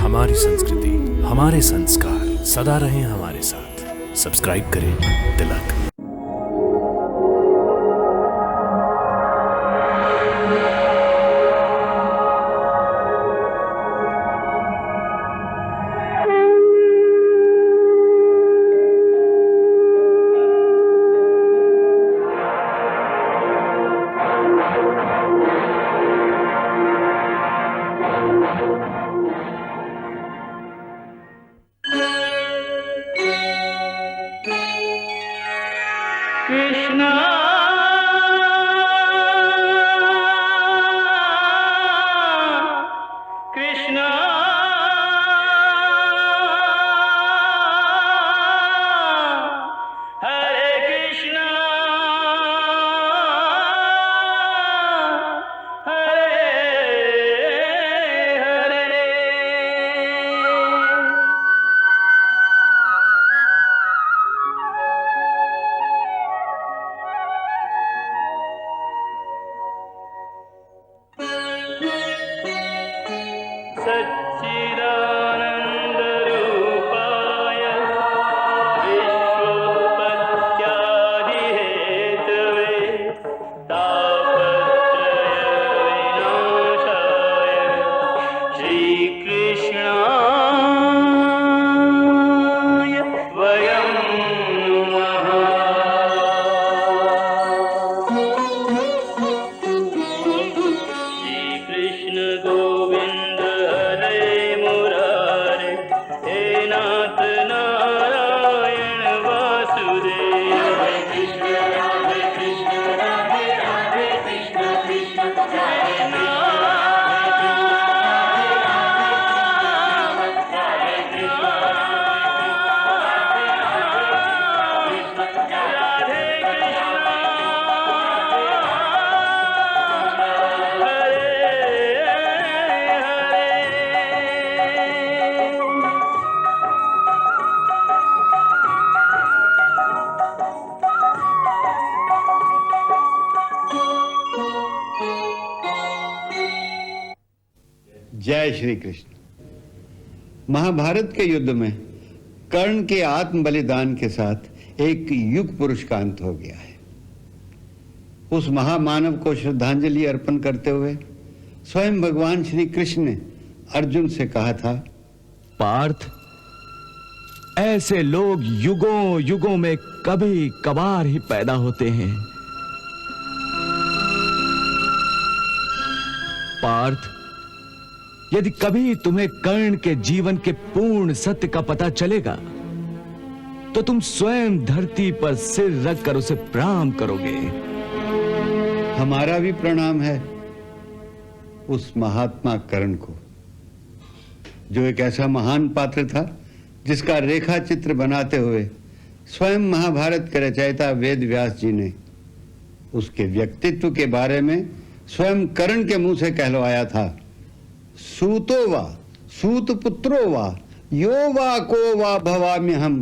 हमारी संस्कृति, हमारे संस्कार सदा रहें हमारे साथ। सब्सक्राइब करें तिलक। कृष्णा कृष्णा हरे कृष्णा हरे हरे। सच्चिदानन्दरूपाय विश्वोत्पत्त्यादिहेतवे तापत्रयविनाशाय श्रीकृष्णाय वयं नमः। श्रीकृष्ण गोविंद हरे मुरारे, हे नाथ नारायण वासुदेव। हरे कृष्ण राधे राधे कृष्ण कृष्ण कृष्ण जय श्री कृष्ण। महाभारत के युद्ध में कर्ण के आत्म बलिदान के साथ एक युग पुरुष का अंत हो गया है। उस महामानव को श्रद्धांजलि अर्पण करते हुए स्वयं भगवान श्री कृष्ण ने अर्जुन से कहा था, पार्थ, ऐसे लोग युगों युगों में कभी कभार ही पैदा होते हैं। पार्थ, यदि कभी तुम्हें कर्ण के जीवन के पूर्ण सत्य का पता चलेगा तो तुम स्वयं धरती पर सिर रखकर उसे प्रणाम करोगे। हमारा भी प्रणाम है उस महात्मा कर्ण को, जो एक ऐसा महान पात्र था जिसका रेखा चित्र बनाते हुए स्वयं महाभारत के रचयिता वेद व्यास जी ने उसके व्यक्तित्व के बारे में स्वयं कर्ण के मुंह से कहलवाया था, सूतो वा सूत पुत्रो वा यो वा को वा भवाम्यहम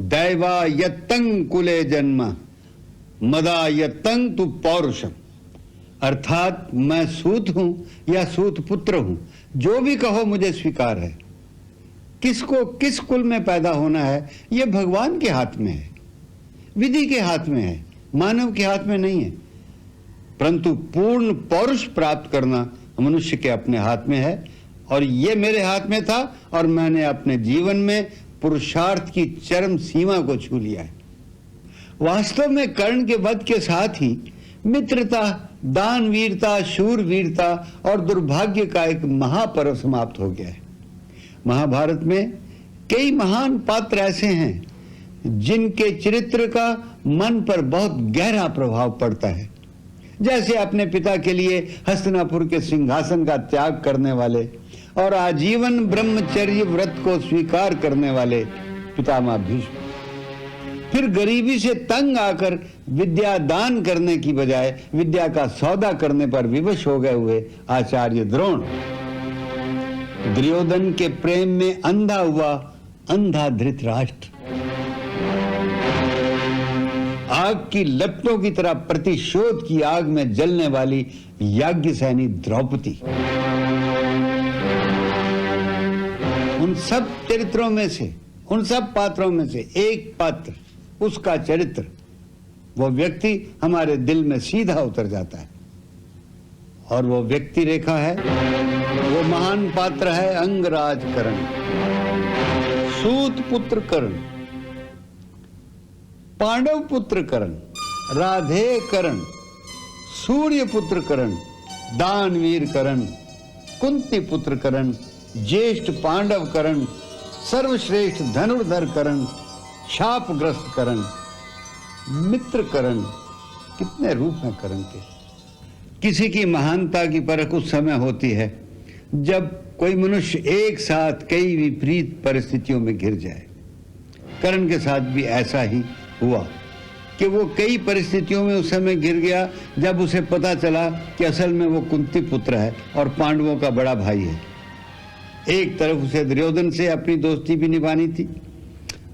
दैवा यत्तं कुले जन्म मदा यत्तं तु पौरुषम। अर्थात मैं सूत हूं या सूत पुत्र हूं, जो भी कहो मुझे स्वीकार है। किसको किस कुल में पैदा होना है यह भगवान के हाथ में है, विधि के हाथ में है, मानव के हाथ में नहीं है। परंतु पूर्ण पौरुष प्राप्त करना मनुष्य के अपने हाथ में है, और ये मेरे हाथ में था और मैंने अपने जीवन में पुरुषार्थ की चरम सीमा को छू लिया है। वास्तव में कर्ण के वध के साथ ही मित्रता, दानवीरता, शूरवीरता और दुर्भाग्य का एक महापर्व समाप्त हो गया है। महाभारत में कई महान पात्र ऐसे हैं जिनके चरित्र का मन पर बहुत गहरा प्रभाव पड़ता है, जैसे अपने पिता के लिए हस्तिनापुर के सिंहासन का त्याग करने वाले और आजीवन ब्रह्मचर्य व्रत को स्वीकार करने वाले पितामह भीष्म। फिर गरीबी से तंग आकर विद्या दान करने की बजाय विद्या का सौदा करने पर विवश हो गए हुए आचार्य द्रोण। दुर्योधन के प्रेम में अंधा हुआ अंधा धृतराष्ट्र। आग की लपटों की तरह प्रतिशोध की आग में जलने वाली याज्ञसेनी द्रौपदी। उन सब चरित्रों में से, उन सब पात्रों में से एक पात्र, उसका चरित्र, वो व्यक्ति हमारे दिल में सीधा उतर जाता है। और वो व्यक्ति रेखा है, वो महान पात्र है अंगराज कर्ण, सूत पुत्र कर्ण, पांडव पुत्र कर्ण, राधे कर्ण, सूर्य पुत्र कर्ण, दानवीर कर्ण, कुंती पुत्र कर्ण, ज्येष्ठ पांडव कर्ण, सर्वश्रेष्ठ धनुर्धर कर्ण, शापग्रस्त कर्ण, मित्र कर्ण। कितने रूप हैं कर्ण के। किसी की महानता की परख उस समय होती है जब कोई मनुष्य एक साथ कई विपरीत परिस्थितियों में घिर जाए। कर्ण के साथ भी ऐसा ही हुआ कि वो कई परिस्थितियों में उस समय गिर गया जब उसे पता चला कि असल में वो कुंती पुत्र है और पांडवों का बड़ा भाई है। एक तरफ उसे दुर्योधन से अपनी दोस्ती भी निभानी थी,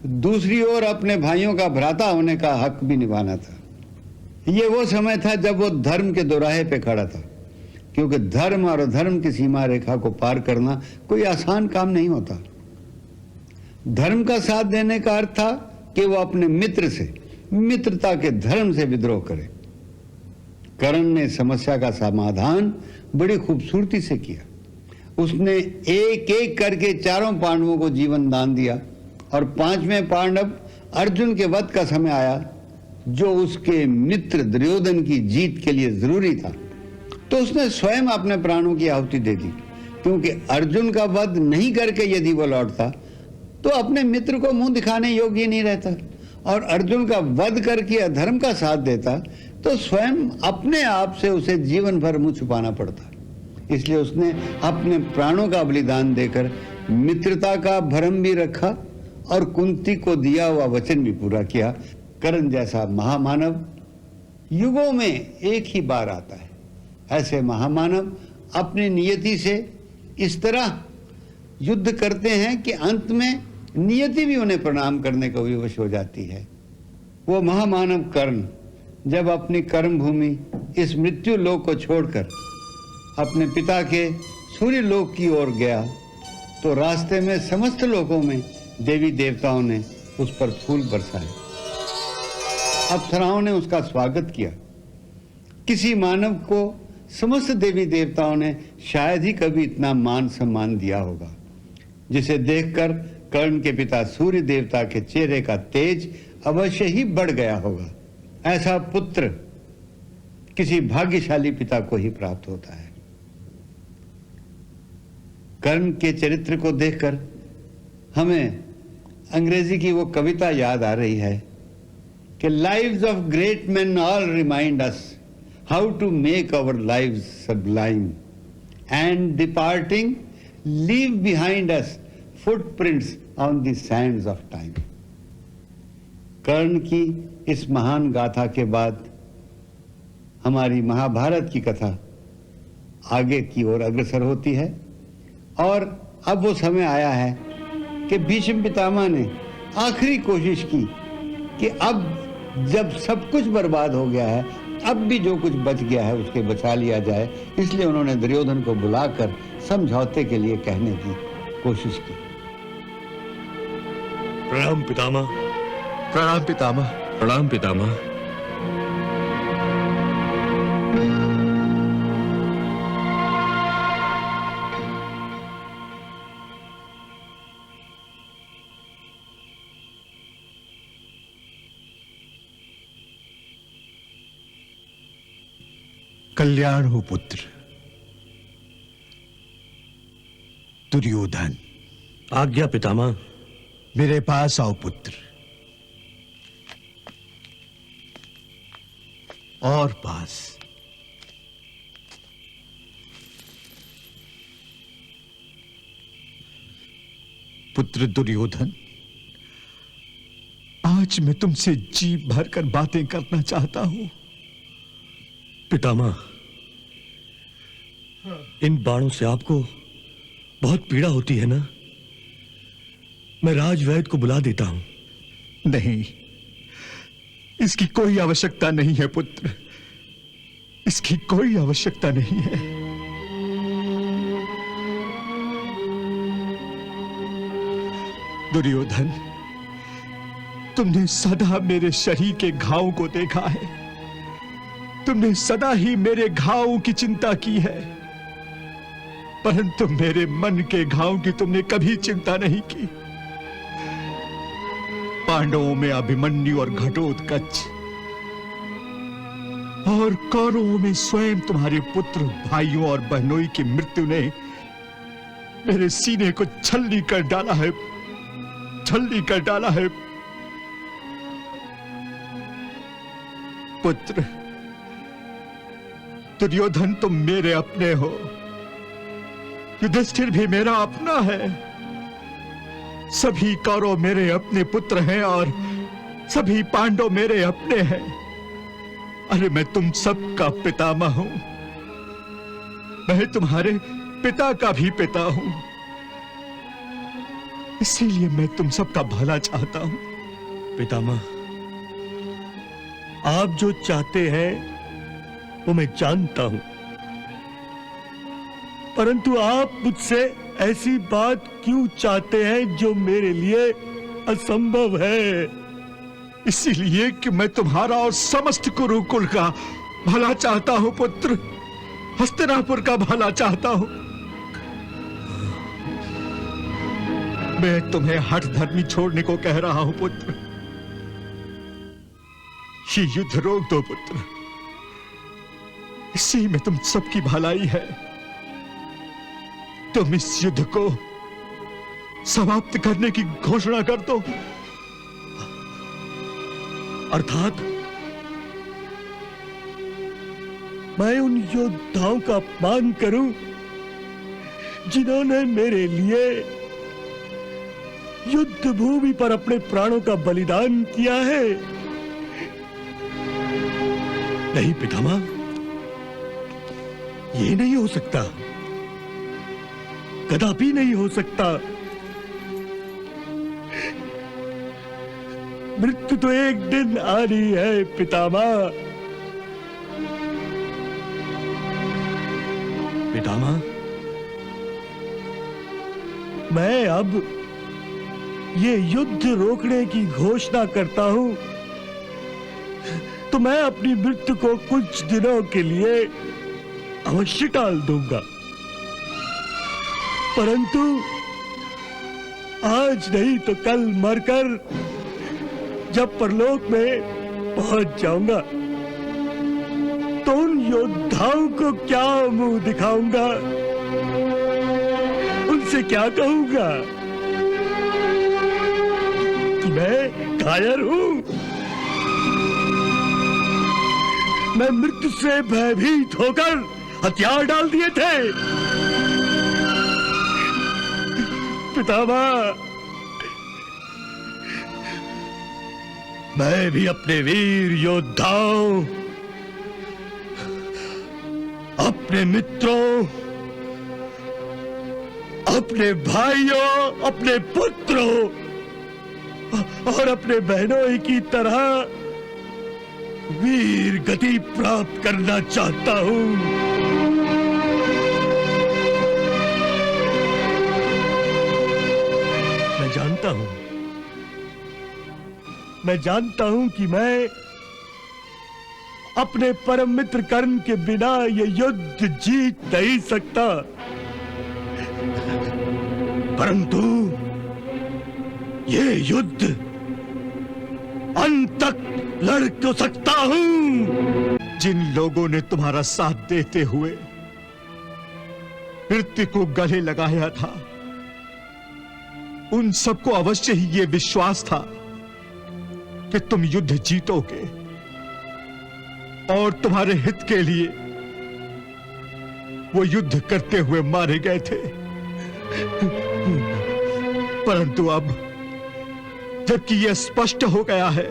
दूसरी ओर अपने भाइयों का भ्राता होने का हक भी निभाना था। ये वो समय था जब वो धर्म के दोराहे पे खड़ा था, क्योंकि धर्म और अधर्म की सीमा रेखा को पार करना कोई आसान काम नहीं होता। धर्म का साथ देने का अर्थ था कि वो अपने मित्र से, मित्रता के धर्म से विद्रोह करे। कर्ण ने समस्या का समाधान बड़ी खूबसूरती से किया। उसने एक एक करके चारों पांडवों को जीवन दान दिया और पांचवें पांडव अर्जुन के वध का समय आया, जो उसके मित्र दुर्योधन की जीत के लिए जरूरी था, तो उसने स्वयं अपने प्राणों की आहुति दे दी, क्योंकि अर्जुन का वध नहीं करके यदि वो लौटता तो अपने मित्र को मुंह दिखाने योग्य नहीं रहता, और अर्जुन का वध करके अधर्म का साथ देता तो स्वयं अपने आप से उसे जीवन भर मुंह छुपाना पड़ता। इसलिए उसने अपने प्राणों का बलिदान देकर मित्रता का भरम भी रखा और कुंती को दिया हुआ वचन भी पूरा किया। कर्ण जैसा महामानव युगों में एक ही बार आता है। ऐसे महामानव अपनी नियति से इस तरह युद्ध करते हैं कि अंत में नियति भी उन्हें प्रणाम करने को विवश हो जाती है। वो महामानव कर्ण जब अपनी कर्म भूमि इस मृत्यु लोक को छोड़कर अपने पिता के सूर्य लोक की ओर गया तो रास्ते में समस्त लोकों में देवी देवताओं ने उस पर फूल बरसाए, अप्सराओं ने उसका स्वागत किया। किसी मानव को समस्त देवी देवताओं ने शायद ही कभी इतना मान सम्मान दिया होगा, जिसे देखकर कर्ण के पिता सूर्य देवता के चेहरे का तेज अवश्य ही बढ़ गया होगा। ऐसा पुत्र किसी भाग्यशाली पिता को ही प्राप्त होता है। कर्ण के चरित्र को देखकर हमें अंग्रेजी की वो कविता याद आ रही है कि lives of great men all remind us how to make our lives sublime, and departing leave behind us footprints on the sands of time. कर्ण की इस महान गाथा के बाद हमारी महाभारत की कथा आगे की ओर अग्रसर होती है, और अब वो समय आया है कि भीष्म पितामह ने आखिरी कोशिश की कि अब जब सब कुछ बर्बाद हो गया है, अब भी जो कुछ बच गया है उसके बचा लिया जाए। इसलिए उन्होंने दुर्योधन को बुलाकर समझौते के लिए कहने की कोशिश की। प्रणाम पितामह। प्रणाम पितामह। प्रणाम पितामह। कल्याण हो पुत्र। दुर्योधन, आज्ञा पितामह। मेरे पास आओ पुत्र। और पास। पुत्र दुर्योधन, आज मैं तुमसे जी भरकर बातें करना चाहता हूं। पितामह, इन बाणों से आपको बहुत पीड़ा होती है ना? मैं राजवैद्य को बुला देता हूं। नहीं, इसकी कोई आवश्यकता नहीं है पुत्र, इसकी कोई आवश्यकता नहीं है। दुर्योधन, तुमने सदा मेरे शरीर के घाव को देखा है। तुमने सदा ही मेरे घाव की चिंता की है, परंतु मेरे मन के घाव की तुमने कभी चिंता नहीं की। पांडवों में अभिमन्यु और घटोत्कच, और कौरवों में स्वयं तुम्हारे पुत्र, भाइयों और बहनों की मृत्यु ने मेरे सीने को छलनी कर डाला है, छलनी कर डाला है। पुत्र, दुर्योधन तुम मेरे अपने हो, युधिष्ठिर भी मेरा अपना है, सभी कौरव मेरे अपने पुत्र हैं और सभी पांडव मेरे अपने हैं। अरे मैं तुम सबका पितामह हूं, मैं तुम्हारे पिता का भी पिता हूं, इसीलिए मैं तुम सबका भला चाहता हूं। पितामह, आप जो चाहते हैं वो मैं जानता हूं, परंतु आप मुझसे ऐसी बात क्यों चाहते हैं जो मेरे लिए असंभव है? इसीलिए कि मैं तुम्हारा और समस्त कुरुकुल का भला चाहता हूं पुत्र, हस्तिनापुर का भला चाहता हूं। मैं तुम्हें हठ धर्मी छोड़ने को कह रहा हूं पुत्र। ये युद्ध रोक दो पुत्र, इसी में तुम सबकी भलाई है। तुम इस युद्ध को समाप्त करने की घोषणा कर दो। अर्थात मैं उन योद्धाओं का अपमान करूं जिन्होंने मेरे लिए युद्ध भूमि पर अपने प्राणों का बलिदान किया है? नहीं पितामह, ये नहीं हो सकता, कदापि नहीं हो सकता। मृत्यु तो एक दिन आनी है पितामह। पितामह, मैं अब ये युद्ध रोकने की घोषणा करता हूं तो मैं अपनी मृत्यु को कुछ दिनों के लिए अवश्य टाल दूंगा, परंतु आज नहीं तो कल मरकर जब परलोक में पहुंच जाऊंगा तो उन योद्धाओं को क्या मुंह दिखाऊंगा, उनसे क्या कहूंगा कि मैं कायर हूं, मैं मृत्यु से भयभीत होकर हथियार डाल दिए थे। पितामह, मैं भी अपने वीर योद्धाओं, अपने मित्रों, अपने भाइयों, अपने पुत्रों और अपने बहनों की तरह वीर गति प्राप्त करना चाहता हूं। मैं जानता हूं कि मैं अपने परम मित्र कर्ण के बिना ये युद्ध जीत नहीं सकता, परंतु ये युद्ध अंत तक लड़ तो सकता हूं। जिन लोगों ने तुम्हारा साथ देते हुए मृत्यु को गले लगाया था, उन सबको अवश्य ही यह विश्वास था कि तुम युद्ध जीतोगे और तुम्हारे हित के लिए वो युद्ध करते हुए मारे गए थे। परंतु अब जबकि यह स्पष्ट हो गया है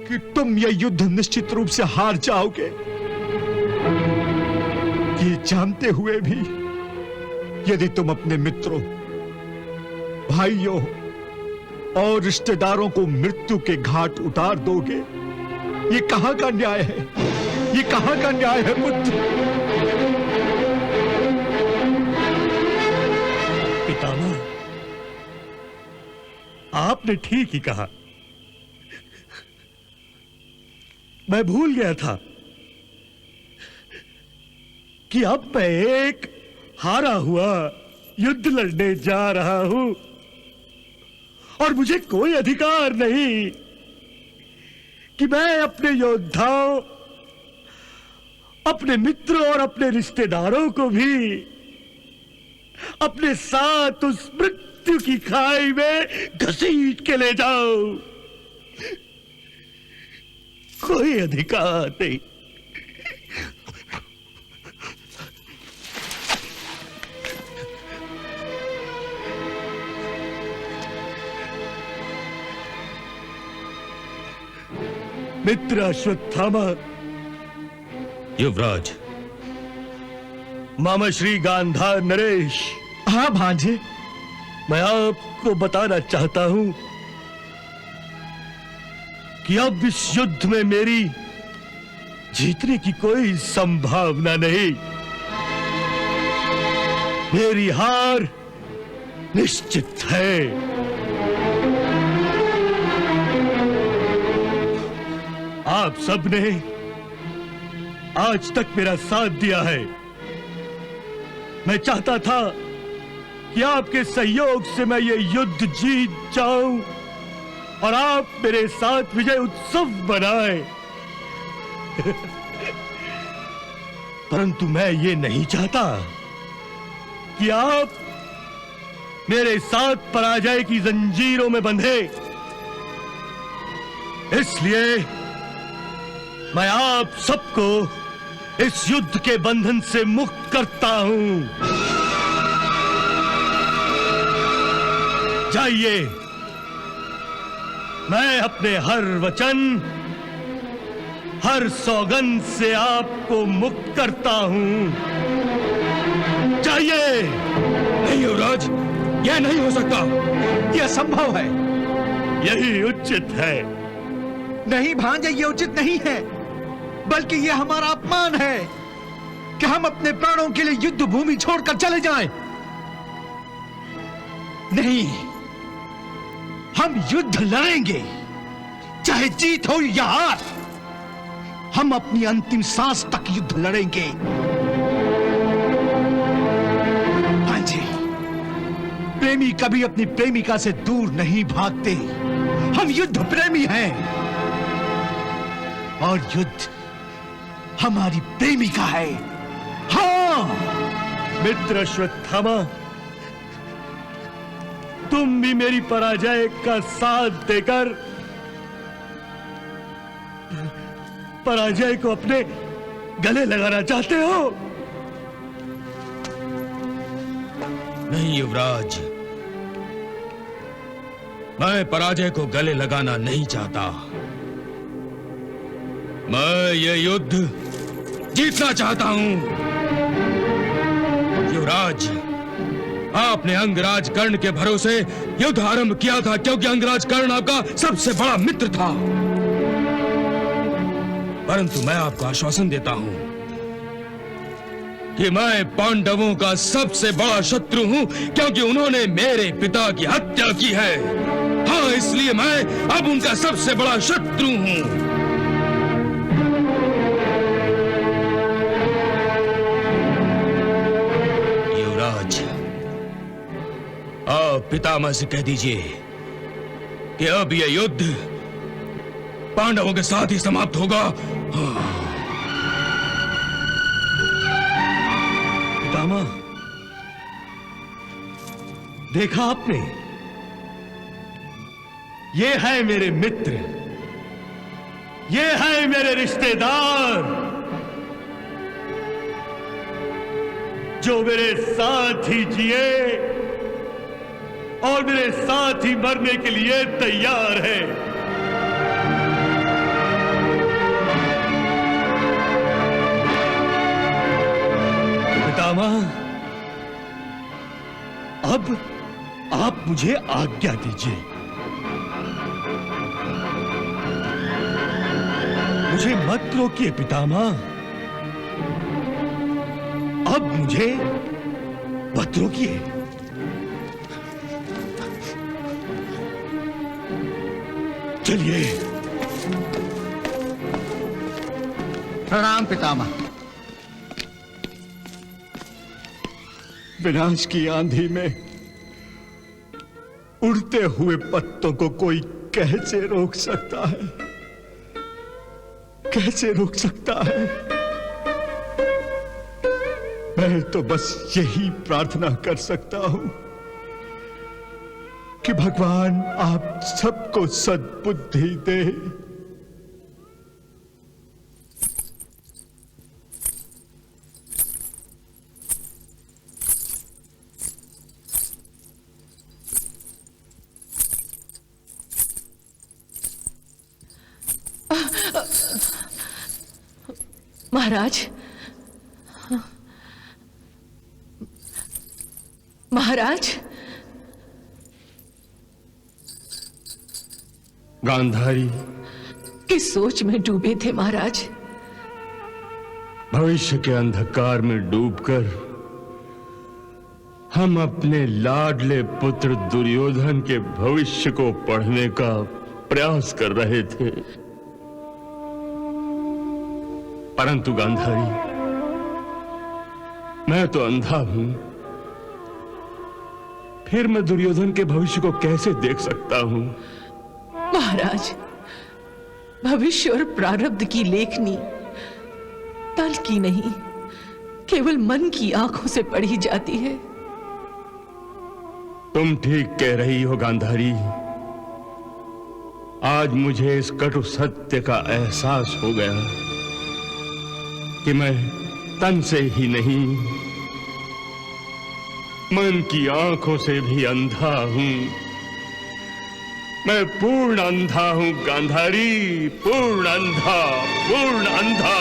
कि तुम यह युद्ध निश्चित रूप से हार जाओगे, ये जानते हुए भी यदि तुम अपने मित्रों, भाइयों और रिश्तेदारों को मृत्यु के घाट उतार दोगे, ये कहां का न्याय है? ये कहां का न्याय है पुत्र? पितामह, आपने ठीक ही कहा। मैं भूल गया था कि अब मैं एक हारा हुआ युद्ध लड़ने जा रहा हूं और मुझे कोई अधिकार नहीं कि मैं अपने योद्धाओं, अपने मित्रों और अपने रिश्तेदारों को भी अपने साथ उस मृत्यु की खाई में घसीट के ले जाऊं। कोई अधिकार नहीं। मित्र अश्वत्थामा, युवराज। मामा श्री गांधार नरेश, हाँ भांजे। मैं आपको बताना चाहता हूं कि अब इस युद्ध में मेरी जीतने की कोई संभावना नहीं। मेरी हार निश्चित है। आप सबने आज तक मेरा साथ दिया है। मैं चाहता था कि आपके सहयोग से मैं ये युद्ध जीत जाऊं और आप मेरे साथ विजय उत्सव बनाएं। परंतु मैं ये नहीं चाहता कि आप मेरे साथ पराजय की जंजीरों में बंधे। इसलिए मैं आप सबको इस युद्ध के बंधन से मुक्त करता हूं। जाइए, मैं अपने हर वचन, हर सौगंध से आपको मुक्त करता हूं। जाइए। नहीं युवराज, यह नहीं हो सकता। यह असंभव है। यही उचित है। नहीं भांजे, ये उचित नहीं है, बल्कि यह हमारा अपमान है कि हम अपने प्राणों के लिए युद्ध भूमि छोड़कर चले जाएं। नहीं, हम युद्ध लड़ेंगे, चाहे जीत हो या हार। हम अपनी अंतिम सांस तक युद्ध लड़ेंगे। भांजे, प्रेमी कभी अपनी प्रेमिका से दूर नहीं भागते। हम युद्ध प्रेमी हैं और युद्ध हमारी प्रेमिका है। हाँ मित्र अश्वत्थामा, तुम भी मेरी पराजय का साथ देकर पराजय को अपने गले लगाना चाहते हो। नहीं युवराज, मैं पराजय को गले लगाना नहीं चाहता। मैं ये युद्ध जीतना चाहता हूं। युवराज, आपने अंगराज कर्ण के भरोसे युद्ध आरंभ किया था क्योंकि अंगराज कर्ण आपका सबसे बड़ा मित्र था। परंतु मैं आपको आश्वासन देता हूं कि मैं पांडवों का सबसे बड़ा शत्रु हूं क्योंकि उन्होंने मेरे पिता की हत्या की है। हाँ, इसलिए मैं अब उनका सबसे बड़ा शत्रु हूं। आप पितामह से कह दीजिए कि अब यह युद्ध पांडवों के साथ ही समाप्त होगा। पितामह, देखा आपने, ये है मेरे मित्र, ये है मेरे रिश्तेदार जो मेरे साथ ही जिए और मेरे साथ ही मरने के लिए तैयार है। पितामह, अब आप मुझे आज्ञा दीजिए। मुझे मत रोकिए पितामह, अब मुझे मत रोकिए। चलिए। प्रणाम पितामह। विनाश की आंधी में उड़ते हुए पत्तों को कोई कैसे रोक सकता है? कैसे रोक सकता है? मैं तो बस यही प्रार्थना कर सकता हूं कि भगवान आप सबको सद्बुद्धि दे। महाराज, महाराज। गांधारी, किस सोच में डूबे थे महाराज? भविष्य के अंधकार में डूबकर हम अपने लाडले पुत्र दुर्योधन के भविष्य को पढ़ने का प्रयास कर रहे थे। परंतु गांधारी, मैं तो अंधा हूं, फिर मैं दुर्योधन के भविष्य को कैसे देख सकता हूं? महाराज, भविष्य और प्रारब्ध की लेखनी तल की नहीं, केवल मन की आंखों से पढ़ी जाती है। तुम ठीक कह रही हो गांधारी। आज मुझे इस कटु सत्य का एहसास हो गया कि मैं तन से ही नहीं, मन की आंखों से भी अंधा हूं। मैं पूर्ण अंधा हूं गांधारी, पूर्ण अंधा, पूर्ण अंधा।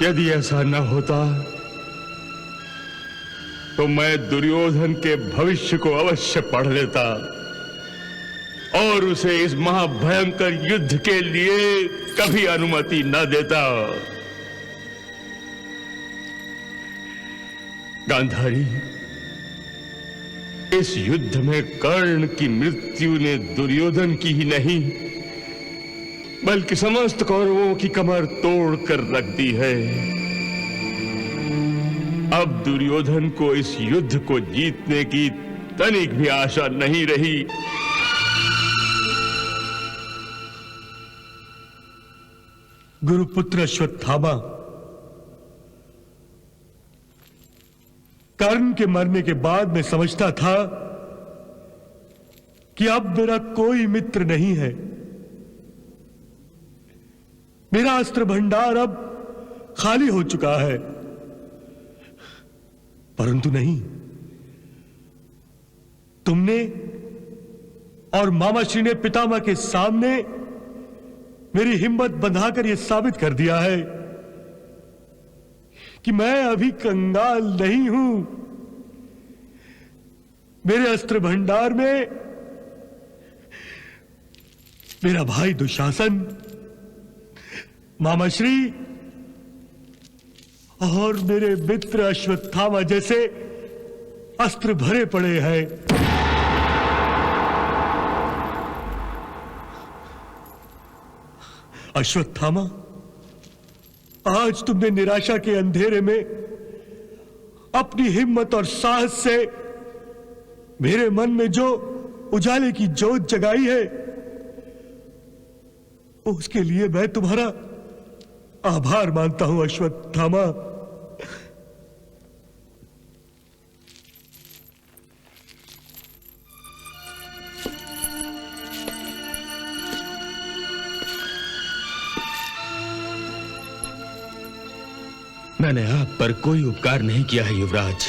यदि ऐसा न होता तो मैं दुर्योधन के भविष्य को अवश्य पढ़ लेता और उसे इस महाभयंकर युद्ध के लिए कभी अनुमति न देता। गांधारी, इस युद्ध में कर्ण की मृत्यु ने दुर्योधन की ही नहीं बल्कि समस्त कौरवों की कमर तोड़ कर रख दी है। अब दुर्योधन को इस युद्ध को जीतने की तनिक भी आशा नहीं रही। गुरुपुत्र अश्वत्थामा, कर्ण के मरने के बाद मैं समझता था कि अब मेरा कोई मित्र नहीं है। मेरा अस्त्र भंडार अब खाली हो चुका है। परंतु नहीं, तुमने और मामाश्री ने पितामह के सामने मेरी हिम्मत बंधाकर यह साबित कर दिया है कि मैं अभी कंगाल नहीं हूं। मेरे अस्त्र भंडार में मेरा भाई दुशासन, मामाश्री और मेरे मित्र अश्वत्थामा जैसे अस्त्र भरे पड़े हैं। अश्वत्थामा, आज तुमने निराशा के अंधेरे में अपनी हिम्मत और साहस से मेरे मन में जो उजाले की ज्योत जगाई है, उसके लिए मैं तुम्हारा आभार मानता हूं अश्वत्थामा। मैंने आप पर कोई उपकार नहीं किया है युवराज,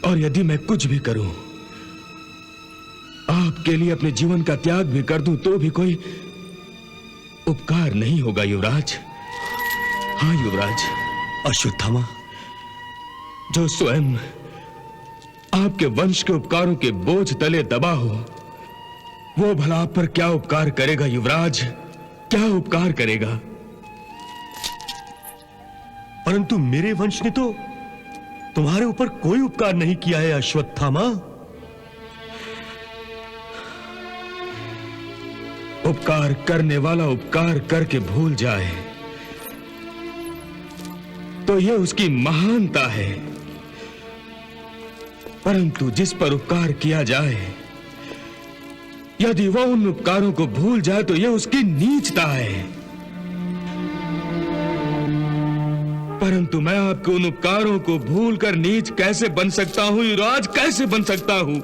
और यदि मैं कुछ भी करूं, आपके लिए अपने जीवन का त्याग भी कर दूं, तो भी कोई उपकार नहीं होगा युवराज। हाँ युवराज। अश्वत्थामा, जो स्वयं आपके वंश के उपकारों के बोझ तले दबा हो, वो भला आप पर क्या उपकार करेगा युवराज? क्या उपकार करेगा? परंतु मेरे वंश ने तो तुम्हारे ऊपर कोई उपकार नहीं किया है अश्वत्थामा। उपकार करने वाला उपकार करके भूल जाए तो यह उसकी महानता है, परंतु जिस पर उपकार किया जाए यदि वह उन उपकारों को भूल जाए तो यह उसकी नीचता है। परंतु मैं आपके उन उपकारों को भूलकर नीच कैसे बन सकता हूं युवराज, कैसे बन सकता हूं?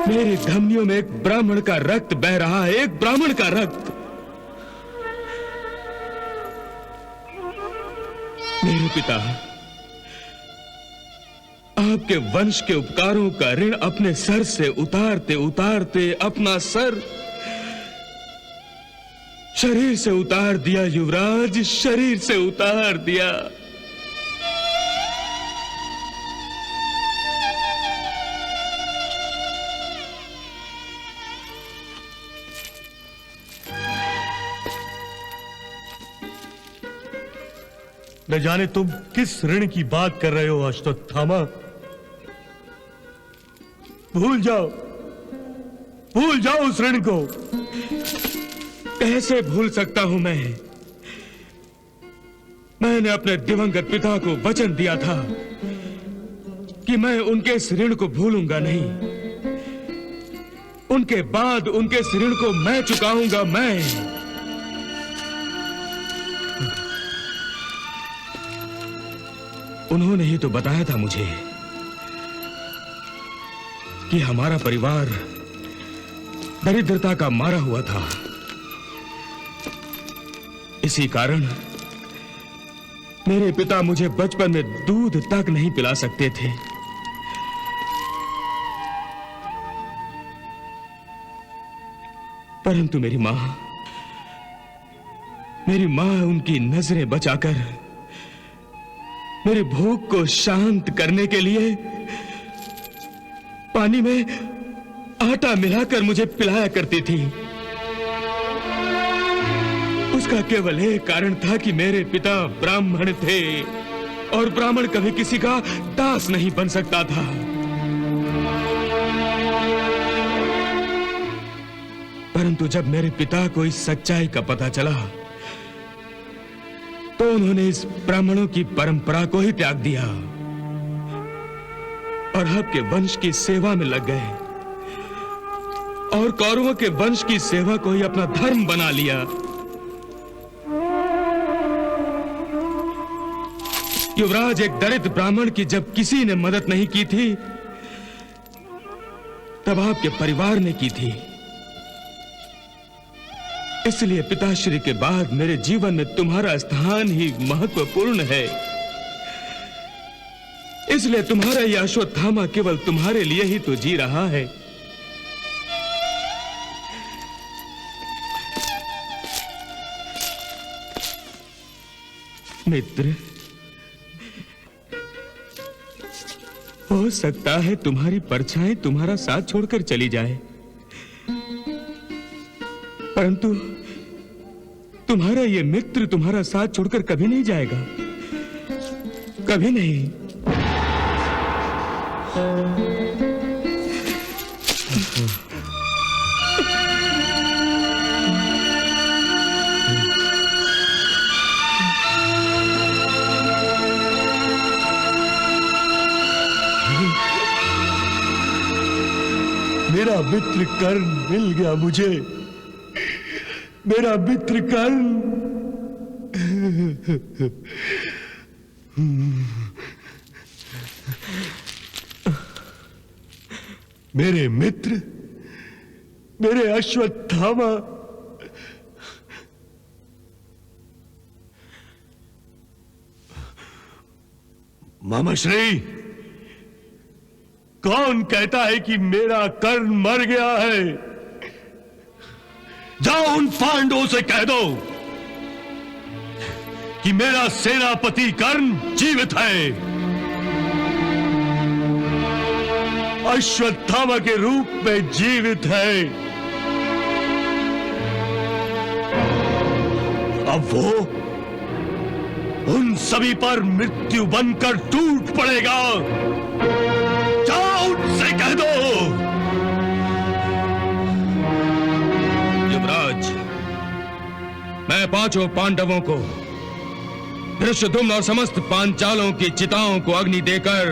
मेरी धमनियों में एक ब्राह्मण का रक्त बह रहा है, एक ब्राह्मण का रक्त। मेरे पिता, आपके वंश के उपकारों का ऋण अपने सर से उतारते उतारते अपना सर शरीर से उतार दिया युवराज, शरीर से उतार दिया। न जाने तुम किस ऋण की बात कर रहे हो अश्वत्थामा। भूल जाओ उस ऋण को। कैसे भूल सकता हूं मैं? मैंने अपने दिवंगत पिता को वचन दिया था कि मैं उनके इस ऋण को भूलूंगा नहीं। उनके बाद उनके इस ऋण को मैं चुकाऊंगा। मैं उन्होंने ही तो बताया था मुझे कि हमारा परिवार दरिद्रता का मारा हुआ था। इसी कारण मेरे पिता मुझे बचपन में दूध तक नहीं पिला सकते थे। परंतु मेरी मां उनकी नजरें बचाकर मेरी भूख को शांत करने के लिए पानी में आटा मिलाकर मुझे पिलाया करती थी। उसका केवल एक कारण था कि मेरे पिता ब्राह्मण थे और ब्राह्मण कभी किसी का दास नहीं बन सकता था। परंतु जब मेरे पिता को इस सच्चाई का पता चला तो उन्होंने इस ब्राह्मणों की परंपरा को ही त्याग दिया और आपके वंश की सेवा में लग गए और कौरवों के वंश की सेवा को ही अपना धर्म बना लिया। युवराज, एक दरिद्र ब्राह्मण की जब किसी ने मदद नहीं की थी तब आपके परिवार ने की थी। इसलिए पिताश्री के बाद मेरे जीवन में तुम्हारा स्थान ही महत्वपूर्ण है। इसलिए तुम्हारा यह अश्वत्थामा केवल तुम्हारे लिए ही तो जी रहा है। मित्र, हो सकता है तुम्हारी परछाई तुम्हारा साथ छोड़कर चली जाए, परंतु तुम्हारा ये मित्र तुम्हारा साथ छोड़कर कभी नहीं जाएगा, कभी नहीं। मेरा मित्र कर्ण मिल गया मुझे, मेरा मित्र कर्ण। मेरे मित्र, मेरे अश्वत्थामा। मामाश्री, कौन कहता है कि मेरा कर्ण मर गया है? जाओ उन पांडवों से कह दो कि मेरा सेनापति कर्ण जीवित है, अश्वत्थामा के रूप में जीवित है। अब वो उन सभी पर मृत्यु बनकर टूट पड़ेगा। जाओ उनसे कह दो मैं पांचों पांडवों को, धृष्टद्युम्न और समस्त पांचालों की चिताओं को अग्नि देकर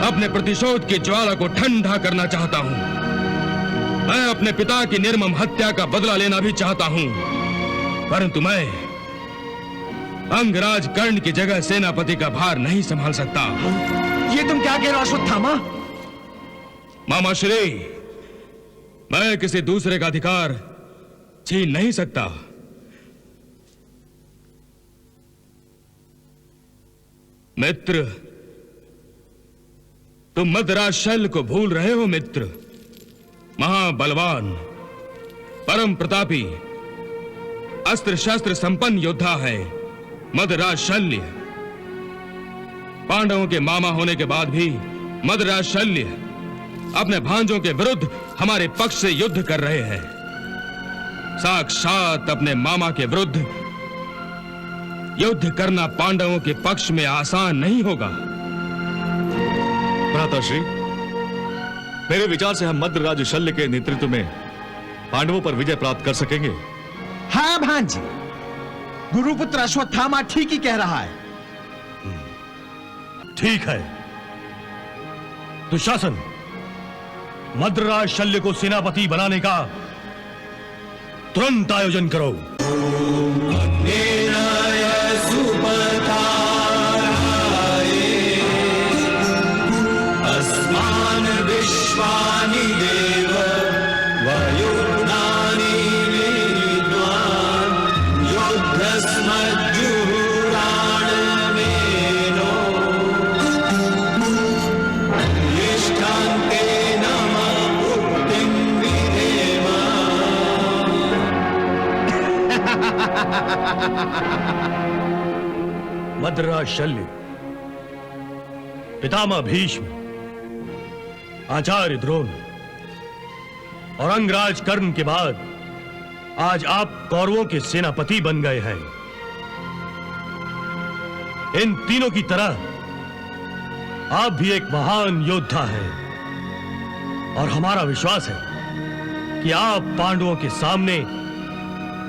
अपने प्रतिशोध की ज्वाला को ठंडा करना चाहता हूं। मैं अपने पिता की निर्मम हत्या का बदला लेना भी चाहता हूं, परंतु मैं अंगराज कर्ण की जगह सेनापति का भार नहीं संभाल सकता। ये तुम क्या कह रहे हो अश्वत्थामा? मामा श्री, मैं किसी दूसरे का अधिकार छीन नहीं सकता। मित्र, तुम मदराज शल्य को भूल रहे हो मित्र। महाबलवान, परम प्रतापी, अस्त्र शस्त्र संपन्न योद्धा है मदराज शल्य। पांडवों के मामा होने के बाद भी मदराज शल्य अपने भांजों के विरुद्ध हमारे पक्ष से युद्ध कर रहे हैं। साक्षात अपने मामा के विरुद्ध युद्ध करना पांडवों के पक्ष में आसान नहीं होगा। भ्राताश्री, मेरे विचार से हम मद्रराज शल्य के नेतृत्व में पांडवों पर विजय प्राप्त कर सकेंगे। हाँ भांजी, गुरुपुत्र अश्वत्थामा ठीक ही कह रहा है। ठीक है, दुशासन, मद्रराज शल्य को सेनापति बनाने का तुरंत आयोजन करो। मद्रराज शल्य, पितामह भीष्म, आचार्य द्रोण और अंगराज कर्ण के बाद आज आप कौरवों के सेनापति बन गए हैं। इन तीनों की तरह आप भी एक महान योद्धा हैं और हमारा विश्वास है कि आप पांडवों के सामने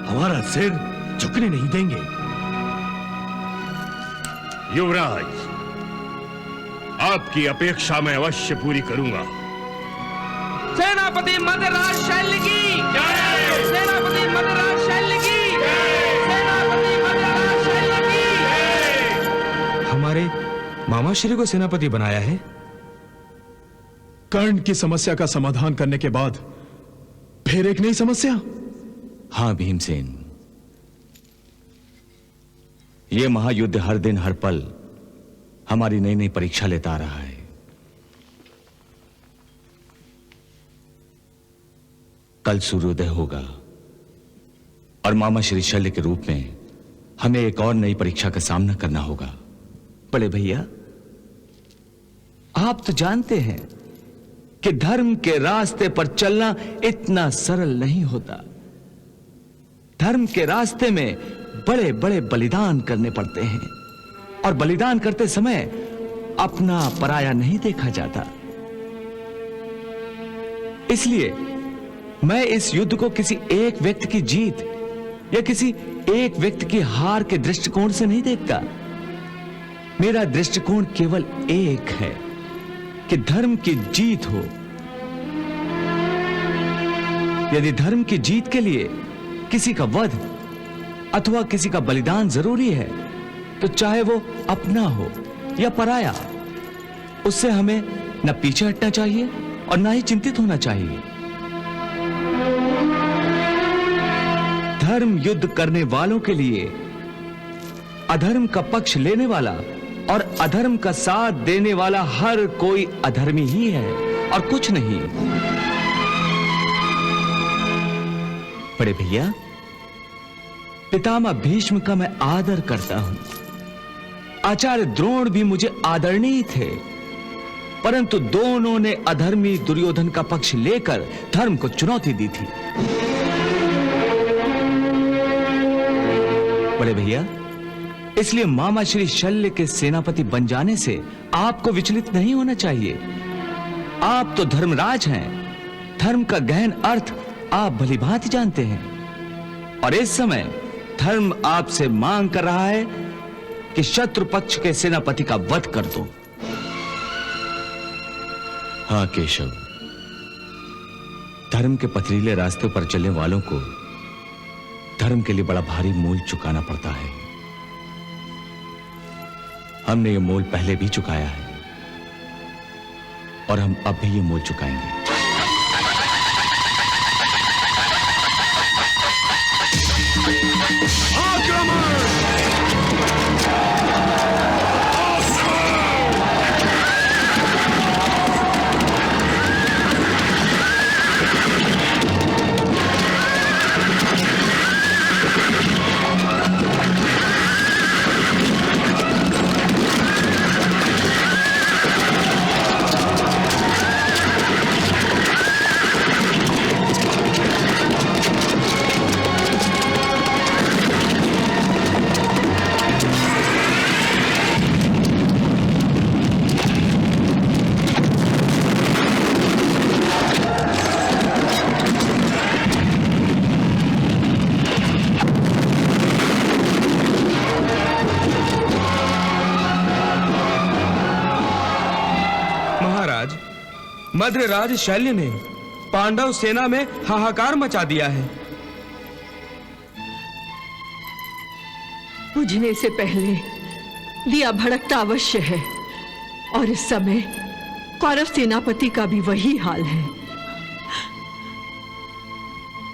हमारा सिर झुकने नहीं देंगे। युवराज, आपकी अपेक्षा मैं अवश्य पूरी करूंगा। सेनापति मदराज शल्य की जय! सेनापति मदराज शल्य की जय! सेनापति मदराज शल्य की जय! हमारे मामा श्री को सेनापति बनाया है। कर्ण की समस्या का समाधान करने के बाद फिर एक नई समस्या। हाँ भीमसेन, यह महायुद्ध हर दिन हर पल हमारी नई नई परीक्षा लेता आ रहा है। कल सूर्योदय होगा और मामा श्री शल्य के रूप में हमें एक और नई परीक्षा का सामना करना होगा। बड़े भैया, आप तो जानते हैं कि धर्म के रास्ते पर चलना इतना सरल नहीं होता। धर्म के रास्ते में बड़े बड़े बलिदान करने पड़ते हैं और बलिदान करते समय अपना पराया नहीं देखा जाता। इसलिए मैं इस युद्ध को किसी एक व्यक्ति की जीत या किसी एक व्यक्ति की हार के दृष्टिकोण से नहीं देखता। मेरा दृष्टिकोण केवल एक है कि धर्म की जीत हो। यदि धर्म की जीत के लिए किसी का वध अथवा किसी का बलिदान जरूरी है, तो चाहे वो अपना हो या पराया, उससे हमें न पीछे हटना चाहिए और न ही चिंतित होना चाहिए। धर्म युद्ध करने वालों के लिए अधर्म का पक्ष लेने वाला और अधर्म का साथ देने वाला हर कोई अधर्मी ही है और कुछ नहीं। बड़े भैया, पितामह भीष्म का मैं आदर करता हूं। आचार्य द्रोण भी मुझे आदरणीय थे, परंतु दोनों ने अधर्मी दुर्योधन का पक्ष लेकर धर्म को चुनौती दी थी। बड़े भैया, इसलिए मामा श्री शल्य के सेनापति बन जाने से आपको विचलित नहीं होना चाहिए। आप तो धर्मराज हैं। धर्म का गहन अर्थ आप भलीभांति जानते हैं। और इस समय धर्म आपसे मांग कर रहा है कि शत्रु पक्ष के सेनापति का वध कर दो। हाँ केशव, धर्म के पथरीले रास्ते पर चलने वालों को धर्म के लिए बड़ा भारी मूल्य चुकाना पड़ता है। हमने ये मूल्य पहले भी चुकाया है और हम अब भी ये मूल्य चुकाएंगे। मद्रराज शल्य ने पांडव सेना में हाहाकार मचा दिया है। बुझने से पहले दिया भड़कता अवश्य है और इस समय कौरव सेनापति का भी वही हाल है।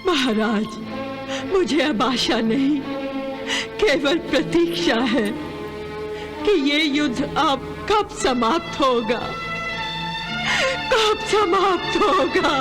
महाराज, मुझे अब आशा नहीं, केवल प्रतीक्षा है कि ये युद्ध अब कब समाप्त होगा, कब समाप्त होगा।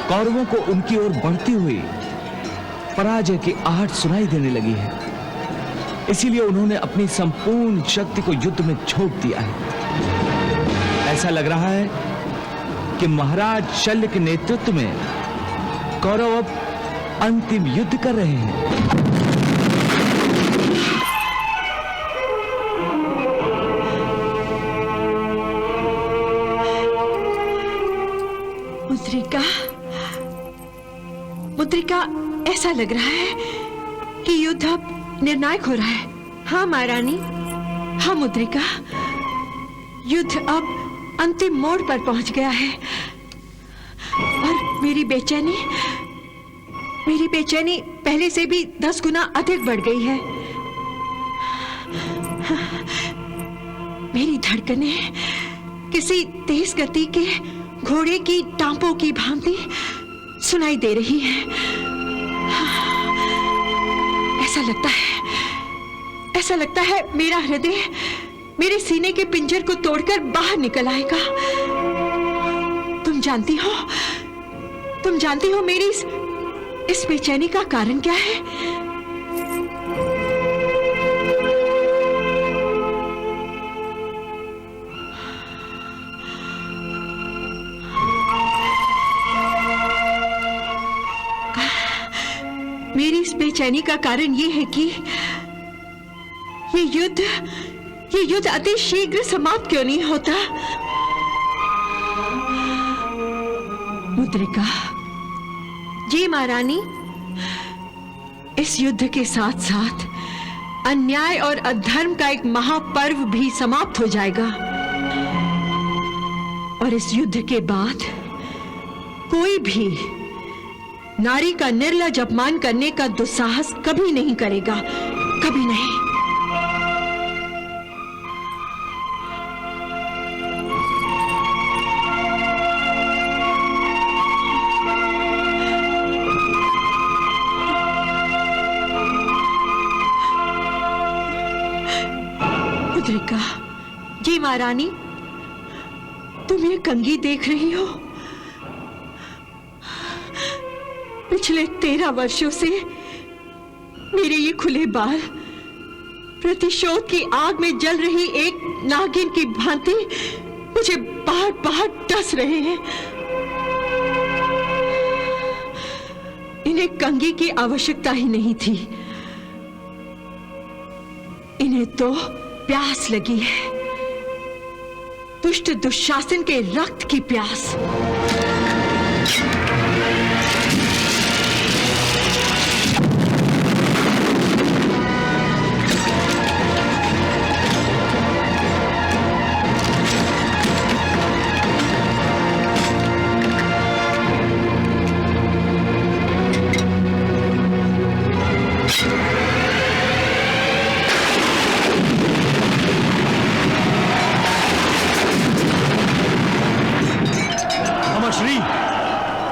कौरवों को उनकी ओर बढ़ती हुई पराजय की आहट सुनाई देने लगी है। इसीलिए उन्होंने अपनी संपूर्ण शक्ति को युद्ध में झोंक दिया है। ऐसा लग रहा है कि महाराज शल्य के नेतृत्व में कौरव अब अंतिम युद्ध कर रहे हैं। मुद्रिका, ऐसा लग रहा है कि युद्ध अब निर्णायक हो रहा है। हाँ महारानी, हाँ मुद्रिका, युद्ध अब अंतिम मोड़ पर पहुंच गया है और मेरी बेचैनी पहले से भी 10 गुना अधिक बढ़ गई है। मेरी धड़कनें किसी तेज गति के घोड़े की टांपों की भांति सुनाई दे रही है। ऐसा लगता है मेरा हृदय मेरे सीने के पिंजर को तोड़कर बाहर निकल आएगा। तुम जानती हो मेरी इस बेचैनी का कारण क्या है? मेरी इस बेचैनी का कारण यह है कि ये युद्ध अति शीघ्र समाप्त क्यों नहीं होता? जी महारानी, इस युद्ध के साथ साथ अन्याय और अधर्म का एक महापर्व भी समाप्त हो जाएगा और इस युद्ध के बाद कोई भी नारी का निर्लज अपमान करने का दुस्साहस कभी नहीं करेगा, कभी नहीं। मुद्रिका, जी महारानी, तुम ये कंघी देख रही हो? पिछले 13 वर्षों से मेरे ये खुले बाल प्रतिशोध की आग में जल रही एक नागिन की भांति मुझे बार बार डस रहे हैं। इन्हें कंघी की आवश्यकता ही नहीं थी, इन्हें तो प्यास लगी है, दुष्ट दुशासन के रक्त की प्यास।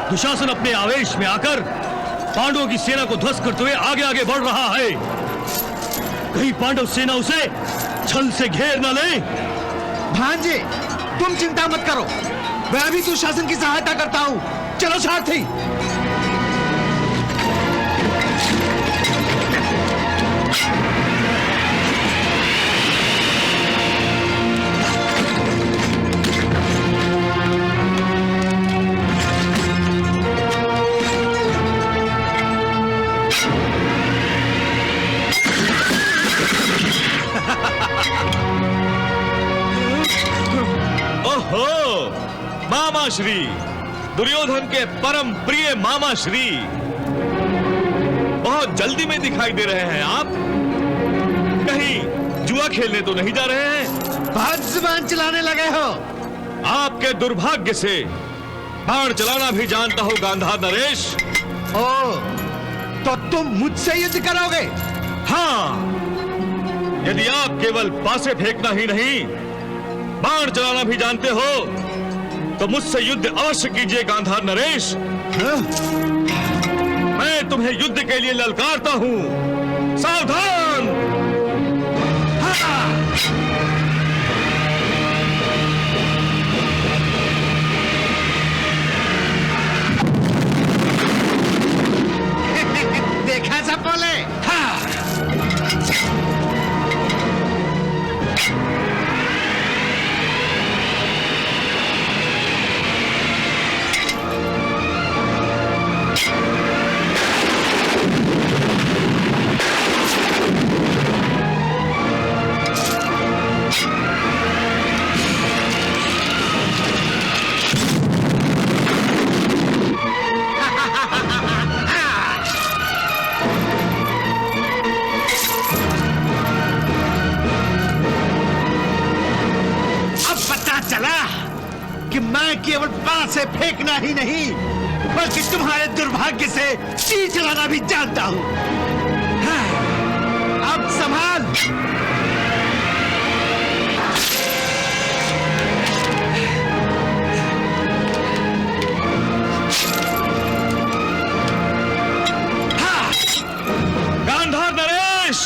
दुशासन अपने आवेश में आकर पांडवों की सेना को ध्वस्त करते हुए आगे आगे बढ़ रहा है। कहीं पांडव सेना उसे छल से घेर न ले। भांजे, तुम चिंता मत करो, मैं भी दुशासन की सहायता करता हूं। चलो सारथी। मामा श्री, दुर्योधन के परम प्रिय मामा श्री, बहुत जल्दी में दिखाई दे रहे हैं आप। कहीं जुआ खेलने तो नहीं जा रहे हैं? बहुत जुबान चलाने लगे हो। आपके दुर्भाग्य से बाण चलाना भी जानता हो गांधार नरेश। ओ, तो तुम मुझसे युद्ध करोगे? हाँ, यदि आप केवल पासे फेंकना ही नहीं बाण चलाना भी जानते हो तो मुझसे युद्ध अवश्य कीजिए गांधार नरेश। मैं तुम्हें युद्ध के लिए ललकारता हूं, सावधान। देखा सब बोले। कि मैं केवल बाण से फेंकना ही नहीं बल्कि तुम्हारे दुर्भाग्य से तीर चलाना भी जानता हूं। अब संभाल। गांधार नरेश,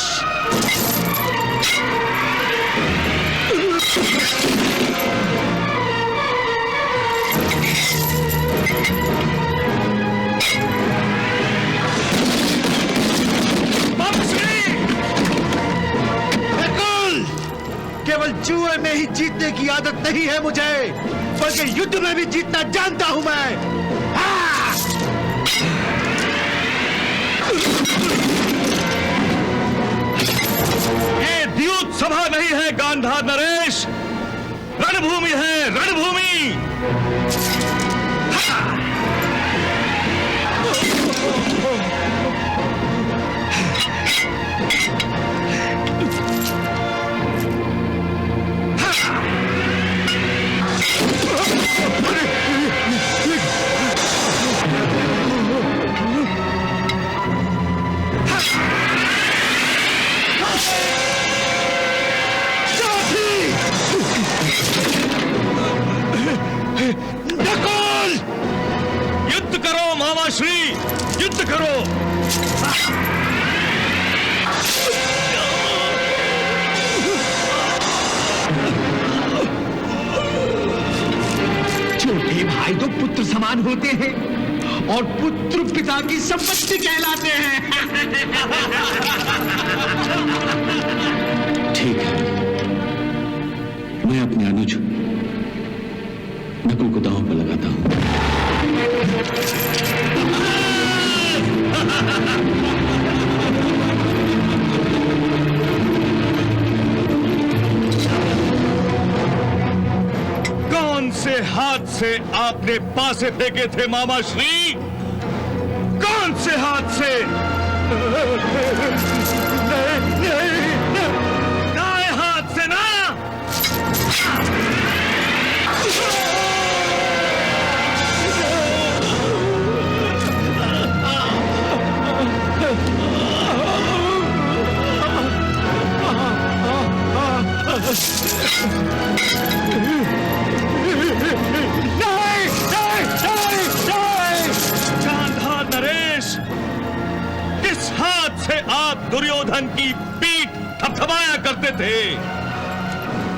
केवल जुए में ही जीतने की आदत नहीं है मुझे, बल्कि युद्ध में भी जीतना जानता हूं मैं। ये द्यूत सभा नहीं है गांधार नरेश, रणभूमि है, रणभूमि। युद्ध करो मामाश्री, युद्ध करो। छोटे भाई तो पुत्र समान होते हैं और पुत्र पिता की संपत्ति कहलाते हैं। ठीक है, मैं अपने अनुज नकुल को दांव पर लगाता हूं। कौन से हाथ से आपने पासे फेंके थे मामाश्री? कौन से हाथ से? दाएं हाथ से ना? गांधार नरेश, किस हाथ से आप दुर्योधन की पीठ थपथपाया करते थे?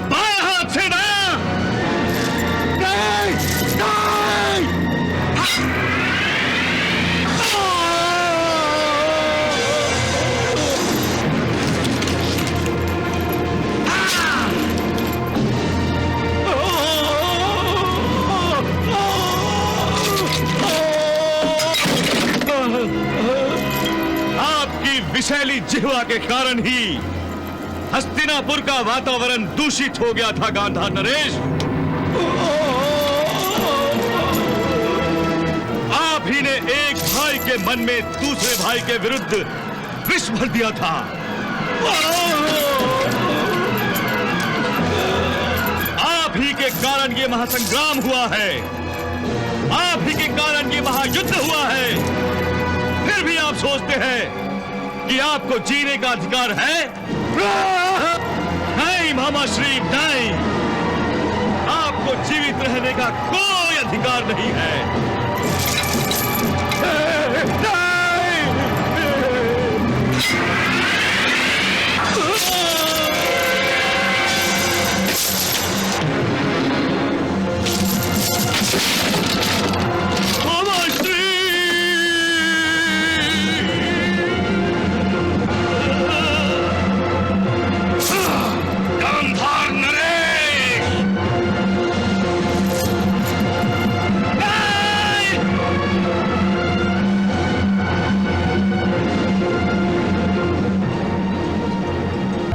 बाएं हाथ से ना? आपकी विषैली जिह्वा के कारण ही हस्तिनापुर का वातावरण दूषित हो गया था गांधार नरेश। आप ही ने एक भाई के मन में दूसरे भाई के विरुद्ध विष भर दिया था। आप ही के कारण ये महासंग्राम हुआ है, आप ही के कारण ये महायुद्ध हुआ है। फिर भी आप सोचते हैं कि आपको जीने का अधिकार है? नहीं मामाश्री, नहीं, आपको जीवित रहने का कोई अधिकार नहीं है।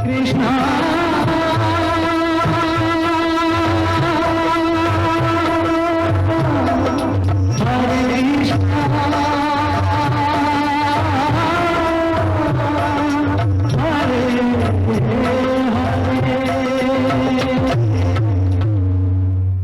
कृष्णा